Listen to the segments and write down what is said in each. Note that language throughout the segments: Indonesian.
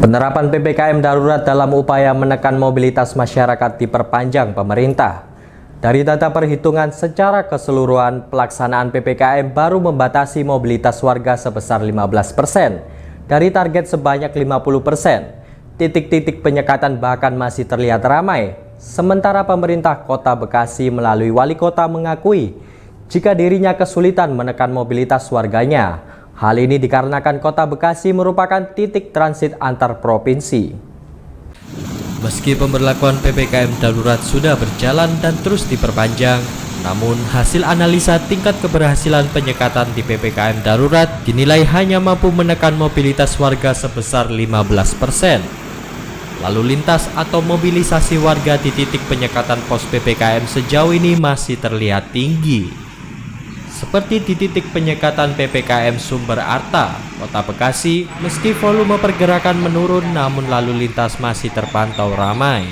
Penerapan PPKM darurat dalam upaya menekan mobilitas masyarakat diperpanjang pemerintah. Dari data perhitungan secara keseluruhan, pelaksanaan PPKM baru membatasi mobilitas warga sebesar 15%, dari target sebanyak 50%. Titik-titik penyekatan bahkan masih terlihat ramai, sementara pemerintah Kota Bekasi melalui wali kota mengakui jika dirinya kesulitan menekan mobilitas warganya. Hal ini dikarenakan Kota Bekasi merupakan titik transit antar provinsi. Meski pemberlakuan PPKM darurat sudah berjalan dan terus diperpanjang, namun hasil analisa tingkat keberhasilan penyekatan di PPKM darurat dinilai hanya mampu menekan mobilitas warga sebesar 15%. Lalu lintas atau mobilisasi warga di titik penyekatan pos PPKM sejauh ini masih terlihat tinggi. Seperti di titik penyekatan PPKM Sumber Arta, Kota Bekasi, meski volume pergerakan menurun namun lalu lintas masih terpantau ramai.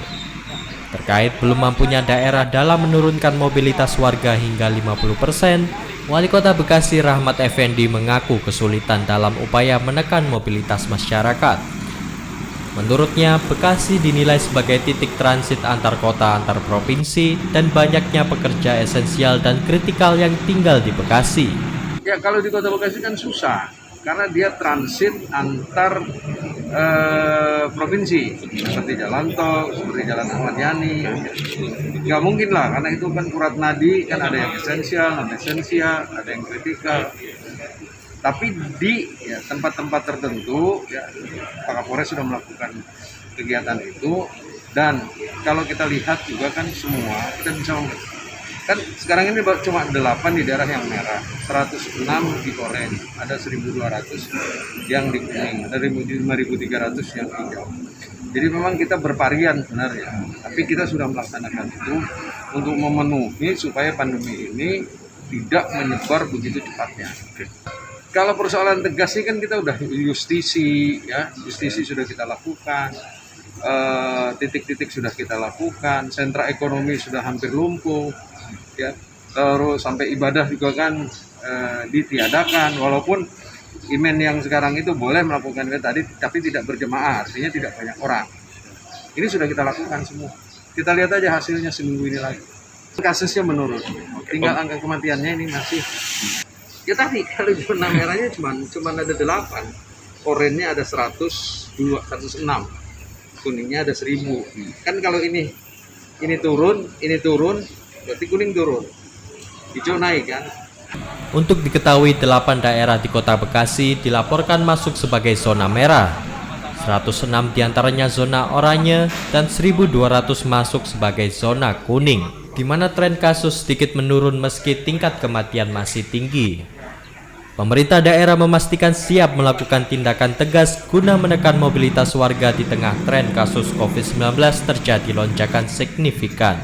Terkait belum mampunya daerah dalam menurunkan mobilitas warga hingga 50%, Wali Kota Bekasi Rahmat Effendi mengaku kesulitan dalam upaya menekan mobilitas masyarakat. Menurutnya, Bekasi dinilai sebagai titik transit antar kota antar provinsi dan banyaknya pekerja esensial dan kritikal yang tinggal di Bekasi. Ya, kalau di Kota Bekasi kan susah karena dia transit antar provinsi, seperti jalan tol, seperti jalan Ahmad Yani. Nggak mungkin lah, karena itu kan urat nadi, kan ada yang esensial, non esensial, ada yang kritikal. Tapi di tempat-tempat tertentu, Pak Kapolres sudah melakukan kegiatan itu. Dan kalau kita lihat juga kan semua, kita bisa kan sekarang ini cuma 8 di daerah yang merah, 106 di oranye, ada 1.200 yang di kuning, ada 5.300 yang hijau. Jadi memang kita bervarian sebenarnya, tapi kita sudah melaksanakan itu untuk memenuhi supaya pandemi ini tidak menyebar begitu cepatnya. Kalau persoalan tegas sih kan kita udah justisi sudah kita lakukan, titik-titik sudah kita lakukan, sentra ekonomi sudah hampir lumpuh, terus sampai ibadah juga kan ditiadakan, walaupun imen yang sekarang itu boleh melakukan tadi, tapi tidak berjemaah, artinya tidak banyak orang. Ini sudah kita lakukan semua. Kita lihat aja hasilnya seminggu ini lagi. Kasusnya menurun, tinggal angka kematiannya ini masih. Ya tadi kalau zona merahnya cuma ada 8, oranye ada 106, kuningnya ada 1000. Kan kalau ini turun, berarti kuning turun, hijau naik kan. Untuk diketahui 8 daerah di Kota Bekasi dilaporkan masuk sebagai zona merah. 106 diantaranya zona oranye dan 1.200 masuk sebagai zona kuning, di mana tren kasus sedikit menurun meski tingkat kematian masih tinggi. Pemerintah daerah memastikan siap melakukan tindakan tegas guna menekan mobilitas warga di tengah tren kasus COVID-19 terjadi lonjakan signifikan.